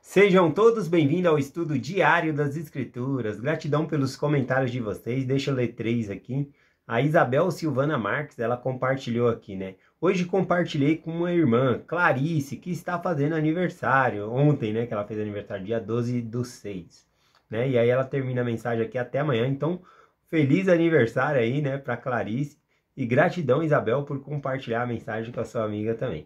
Sejam todos bem-vindos ao estudo diário das Escrituras. Gratidão pelos comentários de vocês. Deixa eu ler 3 aqui. A Isabel Silvana Marques, ela compartilhou aqui, né? Hoje compartilhei com uma irmã, Clarice, que está fazendo aniversário. Ontem, né? Que ela fez aniversário, dia 12/6. Né? E aí ela termina a mensagem aqui até amanhã. Então, feliz aniversário aí, né? Para Clarice. E gratidão, Isabel, por compartilhar a mensagem com a sua amiga também.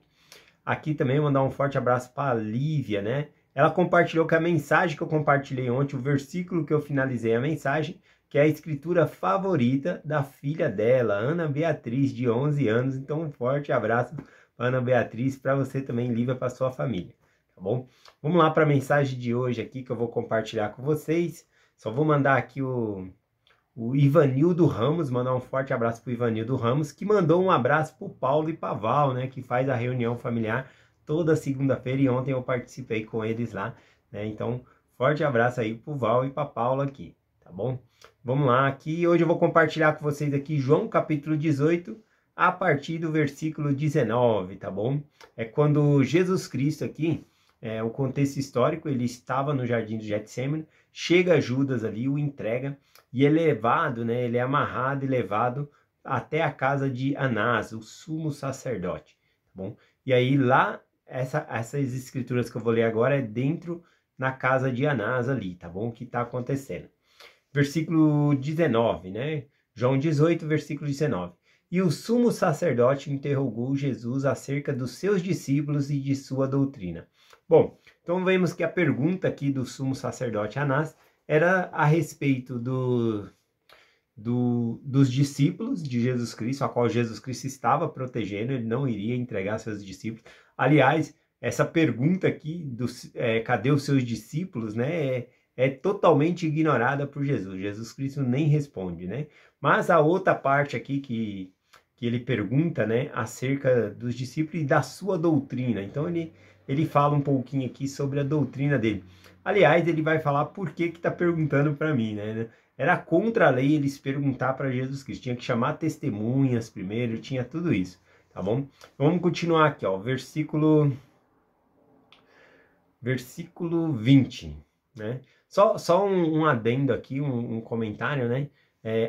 Aqui também mandar um forte abraço para a Lívia, né? Ela compartilhou que a mensagem que eu compartilhei ontem, o versículo que eu finalizei a mensagem, que é a escritura favorita da filha dela, Ana Beatriz, de 11 anos. Então, um forte abraço para Ana Beatriz, para você também, Lívia, para sua família, tá bom? Vamos lá para a mensagem de hoje aqui, que eu vou compartilhar com vocês. Só vou mandar aqui o Ivanildo Ramos, mandar um forte abraço para o Ivanildo Ramos, que mandou um abraço para o Paulo e para a Val, né, que faz a reunião familiar toda segunda-feira, e ontem eu participei com eles lá, né? Então, forte abraço aí pro Val e pra Paula aqui, tá bom? Vamos lá, aqui hoje eu vou compartilhar com vocês aqui João capítulo 18, a partir do versículo 19, tá bom? É quando Jesus Cristo aqui, o contexto histórico, ele estava no jardim do Getsêmani, chega Judas ali, o entrega, e é levado, né? Ele é amarrado e levado até a casa de Anás, o sumo sacerdote, tá bom? E aí lá, essas escrituras que eu vou ler agora é dentro na casa de Anás ali, tá bom? O que está acontecendo. Versículo 19, né? João 18, versículo 19. E o sumo sacerdote interrogou Jesus acerca dos seus discípulos e de sua doutrina. Bom, então vemos que a pergunta aqui do sumo sacerdote Anás era a respeito dos discípulos de Jesus Cristo, a qual Jesus Cristo estava protegendo, ele não iria entregar seus discípulos. Aliás, essa pergunta aqui, cadê os seus discípulos, né, é totalmente ignorada por Jesus. Jesus Cristo nem responde, né? Mas a outra parte aqui que ele pergunta, né, acerca dos discípulos e da sua doutrina. Então ele fala um pouquinho aqui sobre a doutrina dele. Aliás, ele vai falar por que está perguntando para mim, né? Era contra a lei eles perguntar para Jesus Cristo. Tinha que chamar testemunhas primeiro, tinha tudo isso, tá bom? Vamos continuar aqui, ó, versículo 20, né? Só um adendo aqui, um comentário, né?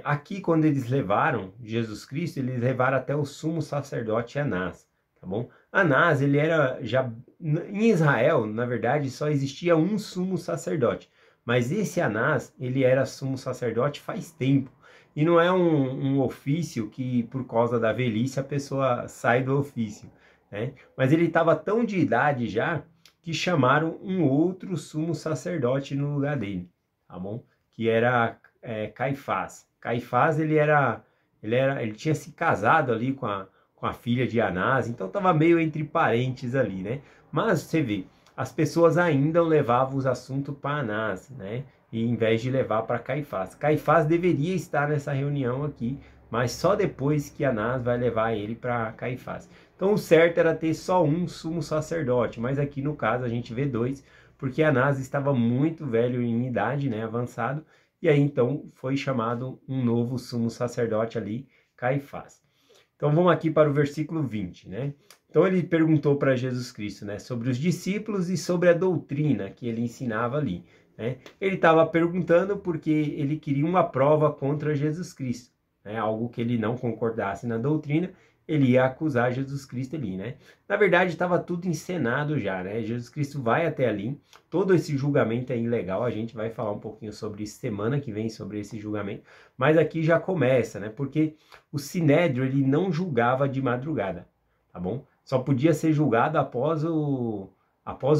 Aqui, quando eles levaram Jesus Cristo, eles levaram até o sumo sacerdote Anás, tá bom? Anás, ele era já... Em Israel, na verdade, só existia um sumo sacerdote. Mas esse Anás, ele era sumo sacerdote faz tempo. E não é um ofício que, por causa da velhice, a pessoa sai do ofício, né? Mas ele estava tão de idade já, que chamaram um outro sumo sacerdote no lugar dele, tá bom? Que era Caifás. Caifás, ele tinha se casado ali com a filha de Anás, então estava meio entre parentes ali, né? Mas você vê, as pessoas ainda levavam os assuntos para Anás, né? E em vez de levar para Caifás. Caifás deveria estar nessa reunião aqui, mas só depois que Anás vai levar ele para Caifás. Então o certo era ter só um sumo sacerdote, mas aqui no caso a gente vê 2, porque Anás estava muito velho em idade, né, avançado, e aí então foi chamado um novo sumo sacerdote ali, Caifás. Então vamos aqui para o versículo 20, né? Então ele perguntou para Jesus Cristo, né, sobre os discípulos e sobre a doutrina que ele ensinava ali, né? Ele estava perguntando porque ele queria uma prova contra Jesus Cristo, né? Algo que ele não concordasse na doutrina, ele ia acusar Jesus Cristo ali, né? Na verdade, estava tudo encenado já, né? Jesus Cristo vai até ali, todo esse julgamento é ilegal, a gente vai falar um pouquinho sobre isso semana que vem, sobre esse julgamento, mas aqui já começa, né? Porque o Sinédrio, ele não julgava de madrugada, tá bom? Só podia ser julgado após o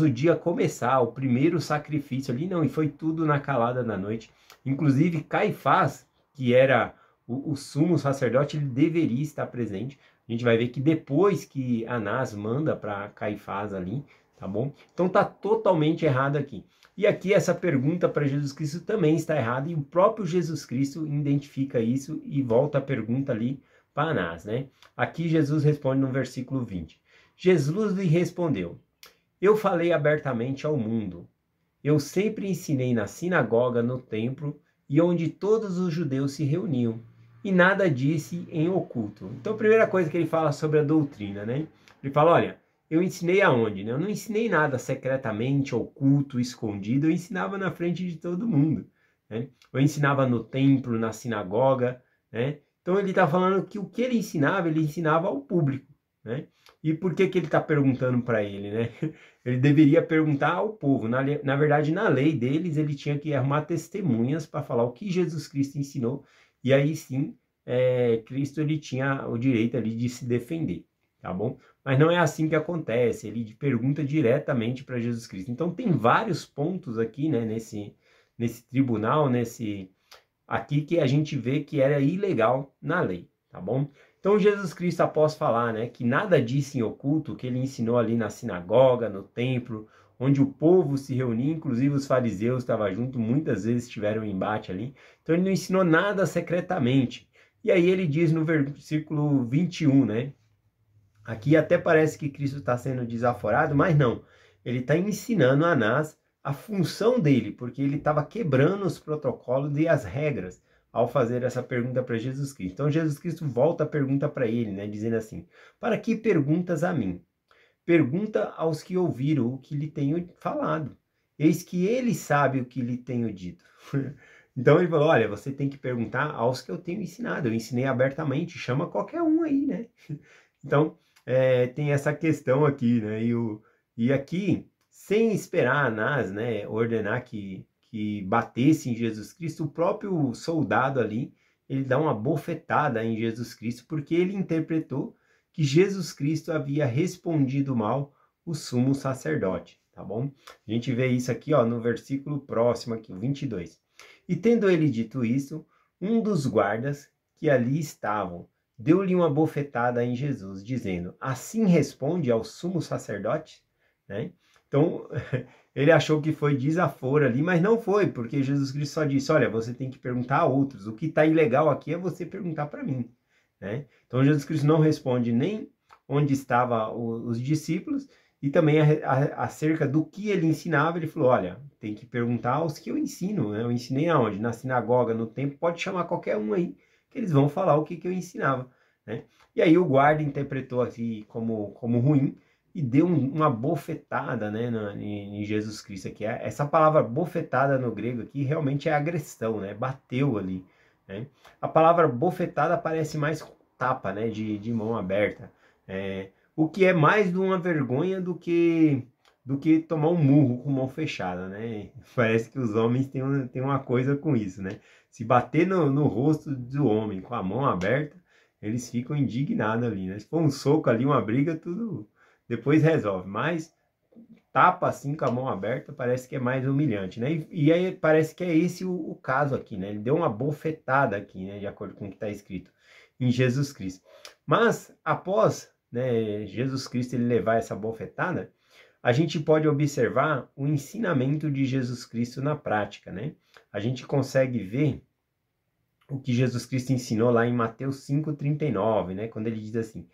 dia começar, o primeiro sacrifício ali, não, e foi tudo na calada da noite. Inclusive, Caifás, que era o sumo sacerdote, ele deveria estar presente. A gente vai ver que depois que Anás manda para Caifás ali, tá bom? Então tá totalmente errado aqui. E aqui essa pergunta para Jesus Cristo também está errada, e o próprio Jesus Cristo identifica isso e volta a pergunta ali para Anás, né? Aqui Jesus responde no versículo 20. Jesus lhe respondeu: eu falei abertamente ao mundo. Eu sempre ensinei na sinagoga, no templo e onde todos os judeus se reuniam, e nada disse em oculto. Então, a primeira coisa que ele fala sobre a doutrina, né? Ele fala, olha, eu ensinei aonde, né? Eu não ensinei nada secretamente, oculto, escondido, eu ensinava na frente de todo mundo, né? Eu ensinava no templo, na sinagoga, né? Então ele está falando que o que ele ensinava ao público, né? E por que ele está perguntando para ele, né? Ele deveria perguntar ao povo. Na verdade, na lei deles, ele tinha que arrumar testemunhas para falar o que Jesus Cristo ensinou, e aí sim, Cristo ele tinha o direito ali de se defender, tá bom? Mas não é assim que acontece, ele pergunta diretamente para Jesus Cristo. Então tem vários pontos aqui, né, nesse tribunal, aqui que a gente vê que era ilegal na lei, tá bom? Então Jesus Cristo, após falar, né, que nada disse em oculto, que ele ensinou ali na sinagoga, no templo, onde o povo se reunia, inclusive os fariseus estavam junto, muitas vezes tiveram um embate ali. Então ele não ensinou nada secretamente. E aí ele diz no versículo 21, né? Aqui até parece que Cristo está sendo desaforado, mas não. Ele está ensinando a Anás a função dele, porque ele estava quebrando os protocolos e as regras ao fazer essa pergunta para Jesus Cristo. Então Jesus Cristo volta a pergunta para ele, né, dizendo assim: para que perguntas a mim? Pergunta aos que ouviram o que lhe tenho falado. Eis que ele sabe o que lhe tenho dito. Então ele falou: olha, você tem que perguntar aos que eu tenho ensinado. Eu ensinei abertamente, chama qualquer um aí, né? Então, tem essa questão aqui, né? E aqui, sem esperar Anás, né, ordenar que batesse em Jesus Cristo, o próprio soldado ali, ele dá uma bofetada em Jesus Cristo, porque ele interpretou que Jesus Cristo havia respondido mal o sumo sacerdote, tá bom? A gente vê isso aqui, ó, no versículo próximo aqui, o 22. E tendo ele dito isso, um dos guardas que ali estavam deu-lhe uma bofetada em Jesus, dizendo: assim responde ao sumo sacerdote? Né? Então, ele achou que foi desaforo ali, mas não foi, porque Jesus Cristo só disse: olha, você tem que perguntar a outros, o que está ilegal aqui é você perguntar para mim. Né? Então, Jesus Cristo não responde nem onde estavam os discípulos, e também acerca do que ele ensinava, ele falou: olha, tem que perguntar aos que eu ensino, né? Eu ensinei aonde? Na sinagoga, no templo, pode chamar qualquer um aí, que eles vão falar o que eu ensinava, né? E aí o guarda interpretou assim como ruim e deu uma bofetada, né, em Jesus Cristo aqui. Essa palavra bofetada no grego aqui realmente é agressão, né? Bateu ali, né? A palavra bofetada parece mais tapa, né, de mão aberta, o que é mais de uma vergonha do que tomar um murro com mão fechada, né? Parece que os homens têm uma coisa com isso, né? Se bater no rosto do homem com a mão aberta, eles ficam indignados ali, né? Se for um soco ali, uma briga, tudo depois resolve. Mas tapa assim com a mão aberta parece que é mais humilhante, né? E aí parece que é esse o caso aqui, né? Ele deu uma bofetada aqui, né? De acordo com o que está escrito em Jesus Cristo. Mas após, né, Jesus Cristo ele levar essa bofetada, a gente pode observar o ensinamento de Jesus Cristo na prática, né? A gente consegue ver o que Jesus Cristo ensinou lá em Mateus 5,39, né? Quando ele diz assim: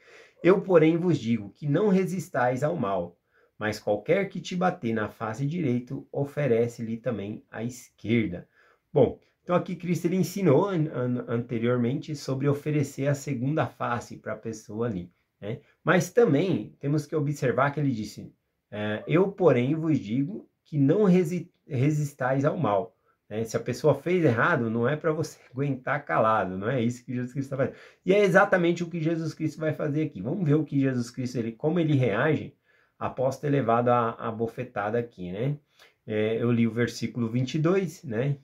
eu, porém, vos digo que não resistais ao mal, mas qualquer que te bater na face direita, oferece-lhe também a esquerda. Bom, então aqui Cristo ele ensinou anteriormente sobre oferecer a segunda face para a pessoa ali, né? Mas também temos que observar que ele disse: eu, porém, vos digo que não resistais ao mal. Né? Se a pessoa fez errado, não é para você aguentar calado, não é isso que Jesus Cristo está fazendo. E é exatamente o que Jesus Cristo vai fazer aqui. Vamos ver o que Jesus Cristo, como ele reage após ter levado a bofetada aqui, né? Eu li o versículo 22, né?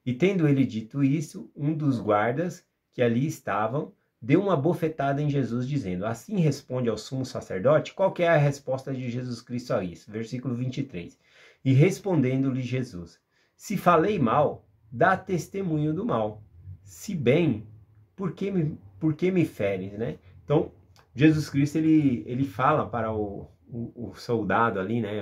E tendo ele dito isso, um dos guardas que ali estavam deu uma bofetada em Jesus, dizendo: assim responde ao sumo sacerdote? Qual que é a resposta de Jesus Cristo a isso? Versículo 23. E respondendo-lhe Jesus: se falei mal, dá testemunho do mal. Se bem, por que me feres, né? Então, Jesus Cristo, ele fala para o soldado ali, né?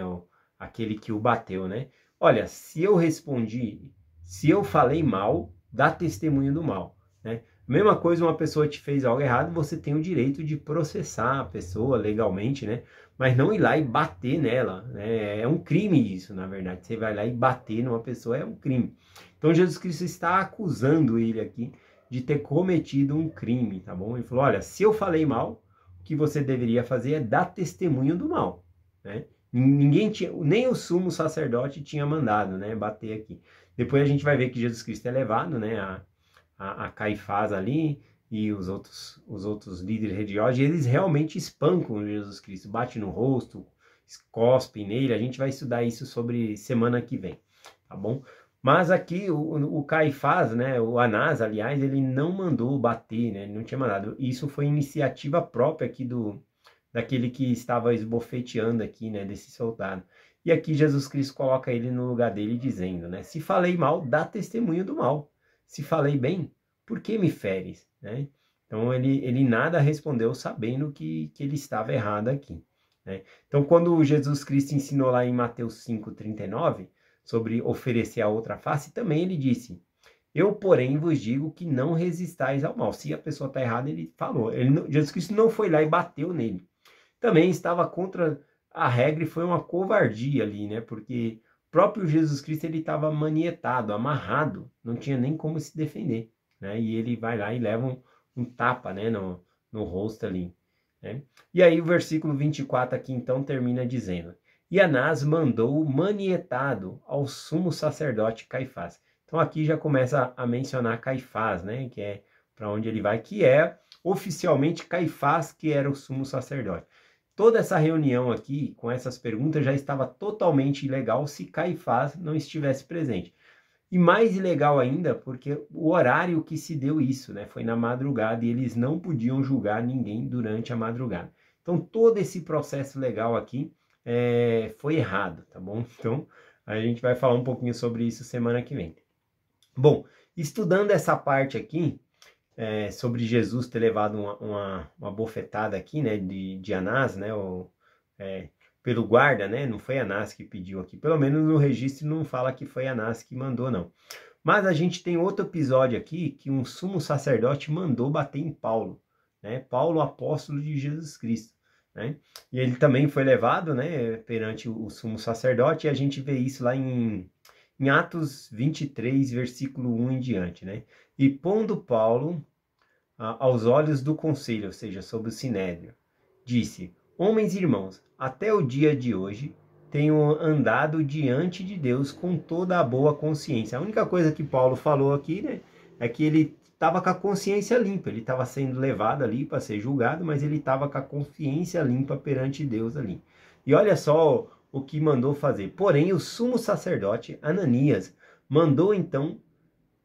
Aquele que o bateu, né? Olha, se eu falei mal, dá testemunho do mal, né? Mesma coisa, uma pessoa te fez algo errado, você tem o direito de processar a pessoa legalmente, né? Mas não ir lá e bater nela, né? É um crime isso, na verdade. Você vai lá e bater numa pessoa é um crime. Então Jesus Cristo está acusando ele aqui de ter cometido um crime, tá bom? Ele falou: olha, se eu falei mal, que você deveria fazer é dar testemunho do mal, né? Ninguém tinha, nem o sumo sacerdote tinha mandado, né, bater aqui. Depois a gente vai ver que Jesus Cristo é levado, né, a Caifás ali e os outros líderes religiosos, e eles realmente espancam Jesus Cristo, bate no rosto, cospem nele. A gente vai estudar isso sobre semana que vem, tá bom? Mas aqui o Caifás, né, o Anás, aliás, ele não mandou bater, né, ele não tinha mandado. Isso foi iniciativa própria aqui daquele que estava esbofeteando aqui, né, desse soldado. E aqui Jesus Cristo coloca ele no lugar dele dizendo, né, se falei mal, dá testemunho do mal. Se falei bem, por que me feres, né? Então ele nada respondeu sabendo que ele estava errado aqui, né? Então quando Jesus Cristo ensinou lá em Mateus 5,39, sobre oferecer a outra face, também ele disse, eu, porém, vos digo que não resistais ao mal. Se a pessoa está errada, ele falou. Jesus Cristo não foi lá e bateu nele. Também estava contra a regra e foi uma covardia ali, né? Porque o próprio Jesus Cristo, ele estava manietado, amarrado, não tinha nem como se defender, né? E ele vai lá e leva um tapa, né, no rosto ali, né? E aí o versículo 24 aqui, então, termina dizendo, e Anás mandou manietado ao sumo sacerdote Caifás. Então aqui já começa a mencionar Caifás, né? Que é para onde ele vai, que é oficialmente Caifás, que era o sumo sacerdote. Toda essa reunião aqui, com essas perguntas, já estava totalmente ilegal se Caifás não estivesse presente. E mais ilegal ainda, porque o horário que se deu isso, né? Foi na madrugada e eles não podiam julgar ninguém durante a madrugada. Então, todo esse processo legal aqui foi errado, tá bom? Então, a gente vai falar um pouquinho sobre isso semana que vem. Bom, estudando essa parte aqui, sobre Jesus ter levado uma bofetada aqui, né, de Anás, né, pelo guarda, né, não foi Anás que pediu aqui, pelo menos no registro não fala que foi Anás que mandou, não. Mas a gente tem outro episódio aqui, que um sumo sacerdote mandou bater em Paulo, né, Paulo, apóstolo de Jesus Cristo, né, e ele também foi levado, né, perante o sumo sacerdote, e a gente vê isso lá em Atos 23, versículo 1 em diante, né? E pondo Paulo aos olhos do conselho, ou seja, sobre o sinédrio, disse, homens e irmãos, até o dia de hoje tenho andado diante de Deus com toda a boa consciência. A única coisa que Paulo falou aqui, né, é que ele estava com a consciência limpa, ele estava sendo levado ali para ser julgado, mas ele estava com a consciência limpa perante Deus ali. E olha só o que mandou fazer. Porém, o sumo sacerdote Ananias mandou então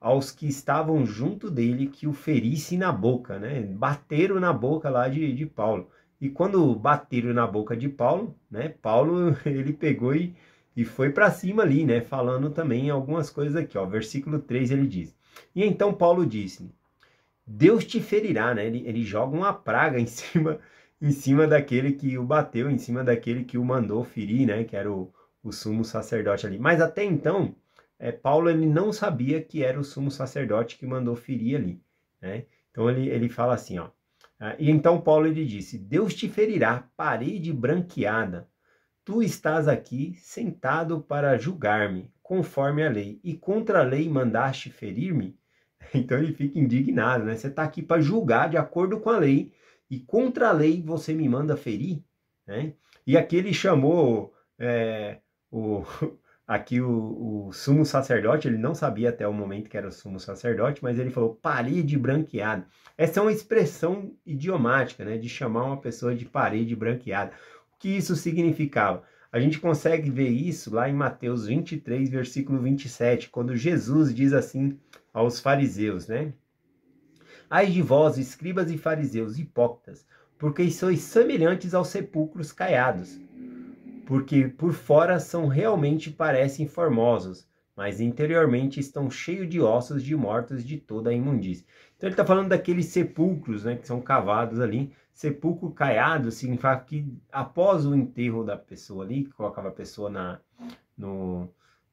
aos que estavam junto dele que o ferisse na boca, né? Bateram na boca lá de Paulo. E quando bateram na boca de Paulo, né? Paulo, ele pegou e foi para cima ali, né? Falando também algumas coisas aqui, ó. Versículo 3 ele diz, e então Paulo disse, Deus te ferirá, né? Ele joga uma praga em cima daquele que o bateu, em cima daquele que o mandou ferir, né? Que era o sumo sacerdote ali. Mas até então, Paulo ele não sabia que era o sumo sacerdote que mandou ferir ali, né? Então ele fala assim, ó. E então Paulo ele disse, Deus te ferirá, parede branqueada. Tu estás aqui sentado para julgar-me, conforme a lei, e contra a lei mandaste ferir-me? Então ele fica indignado, né? Você está aqui para julgar de acordo com a lei, e contra a lei você me manda ferir, né? E aqui ele chamou aqui o sumo sacerdote, ele não sabia até o momento que era o sumo sacerdote, mas ele falou parede branqueada. Essa é uma expressão idiomática, né? De chamar uma pessoa de parede branqueada. O que isso significava? A gente consegue ver isso lá em Mateus 23, versículo 27, quando Jesus diz assim aos fariseus, né? Ai de vós, escribas e fariseus, hipócritas, porque sois semelhantes aos sepulcros caiados, porque por fora são realmente parecem formosos, mas interiormente estão cheios de ossos de mortos de toda a imundície. Então ele está falando daqueles sepulcros, né, que são cavados ali. Sepulcro caiado significa que após o enterro da pessoa ali, que colocava a pessoa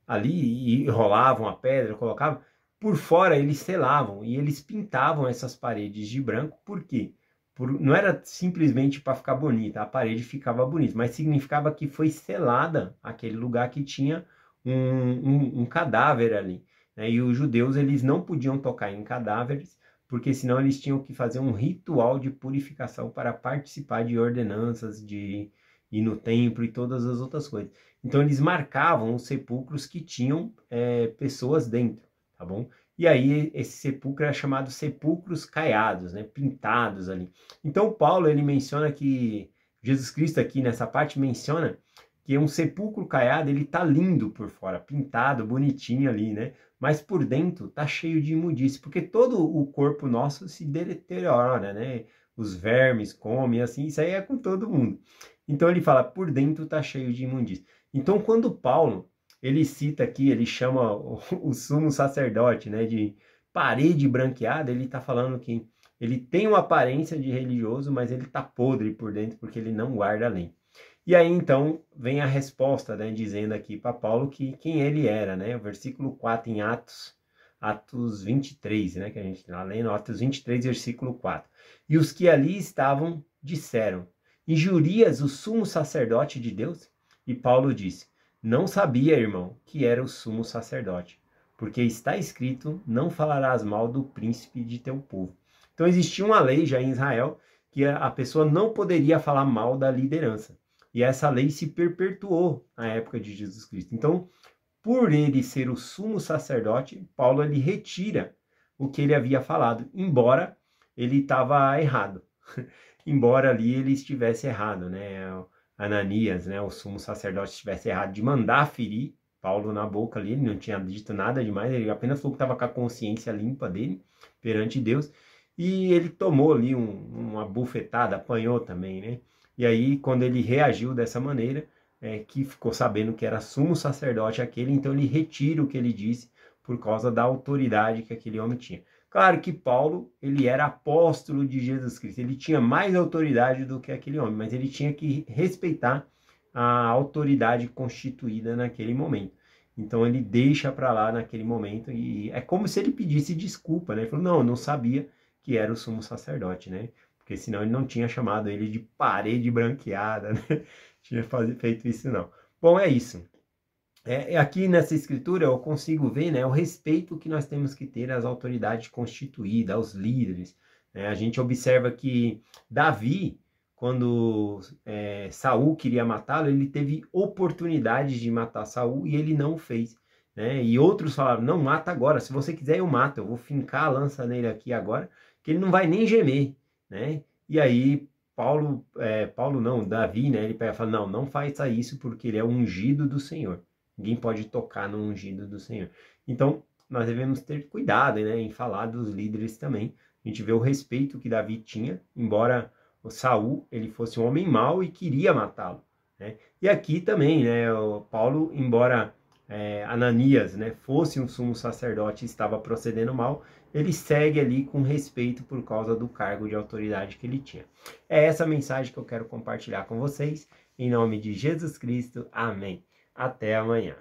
ali e rolavam a pedra, colocavam, por fora eles selavam e eles pintavam essas paredes de branco. Por quê? Não era simplesmente para ficar bonita, a parede ficava bonita, mas significava que foi selada aquele lugar que tinha um cadáver ali, né? E os judeus eles não podiam tocar em cadáveres porque senão eles tinham que fazer um ritual de purificação para participar de ordenanças, de ir no templo e todas as outras coisas. Então eles marcavam os sepulcros que tinham pessoas dentro, tá bom? E aí esse sepulcro era chamado sepulcros caiados, né? Pintados ali. Então Paulo, ele menciona que Jesus Cristo aqui nessa parte menciona que um sepulcro caiado, ele tá lindo por fora, pintado, bonitinho ali, né? Mas por dentro tá cheio de imundície, porque todo o corpo nosso se deteriora, né? Os vermes comem, assim, isso aí é com todo mundo. Então ele fala, por dentro tá cheio de imundície. Então quando Paulo, ele cita aqui, ele chama o sumo sacerdote, né, de parede branqueada, ele tá falando que ele tem uma aparência de religioso, mas ele tá podre por dentro, porque ele não guarda a lei. E aí, então, vem a resposta, né, dizendo aqui para Paulo que quem ele era, né? O versículo 4 em Atos 23, né? Que a gente está lendo, Atos 23, versículo 4. E os que ali estavam disseram, injurias o sumo sacerdote de Deus? E Paulo disse, não sabia, irmão, que era o sumo sacerdote, porque está escrito, não falarás mal do príncipe de teu povo. Então, existia uma lei já em Israel que a pessoa não poderia falar mal da liderança. E essa lei se perpetuou na época de Jesus Cristo. Então, por ele ser o sumo sacerdote, Paulo ele retira o que ele havia falado, embora ele estava errado. Embora ali ele estivesse errado, né? Ananias, né, o sumo sacerdote, estivesse errado de mandar ferir Paulo na boca ali, ele não tinha dito nada demais, ele apenas falou que estava com a consciência limpa dele perante Deus. E ele tomou ali uma bufetada, apanhou também, né? E aí, quando ele reagiu dessa maneira, que ficou sabendo que era sumo sacerdote aquele, então ele retira o que ele disse por causa da autoridade que aquele homem tinha. Claro que Paulo, ele era apóstolo de Jesus Cristo, ele tinha mais autoridade do que aquele homem, mas ele tinha que respeitar a autoridade constituída naquele momento. Então ele deixa para lá naquele momento e é como se ele pedisse desculpa, né? Ele falou, não, eu não sabia que era o sumo sacerdote, né? Porque senão ele não tinha chamado ele de parede branqueada, né? Tinha feito isso não. Bom, é isso. Aqui nessa escritura eu consigo ver, né, o respeito que nós temos que ter às autoridades constituídas, aos líderes. A gente observa que Davi, quando Saul queria matá-lo, ele teve oportunidade de matar Saul e ele não fez. Né? E outros falaram, não, mata agora, se você quiser eu mato, eu vou fincar a lança nele aqui agora, que ele não vai nem gemer. Né? E aí Davi, né, ele pega e fala, não, não faça isso porque ele é ungido do Senhor. Ninguém pode tocar no ungido do Senhor. Então, nós devemos ter cuidado, né, em falar dos líderes também. A gente vê o respeito que Davi tinha, embora o Saul ele fosse um homem mau e queria matá-lo. Né? E aqui também, né, o Paulo, embora Ananias, né, fosse um sumo sacerdote e estava procedendo mal, ele segue ali com respeito por causa do cargo de autoridade que ele tinha. É essa mensagem que eu quero compartilhar com vocês. Em nome de Jesus Cristo. Amém. Até amanhã.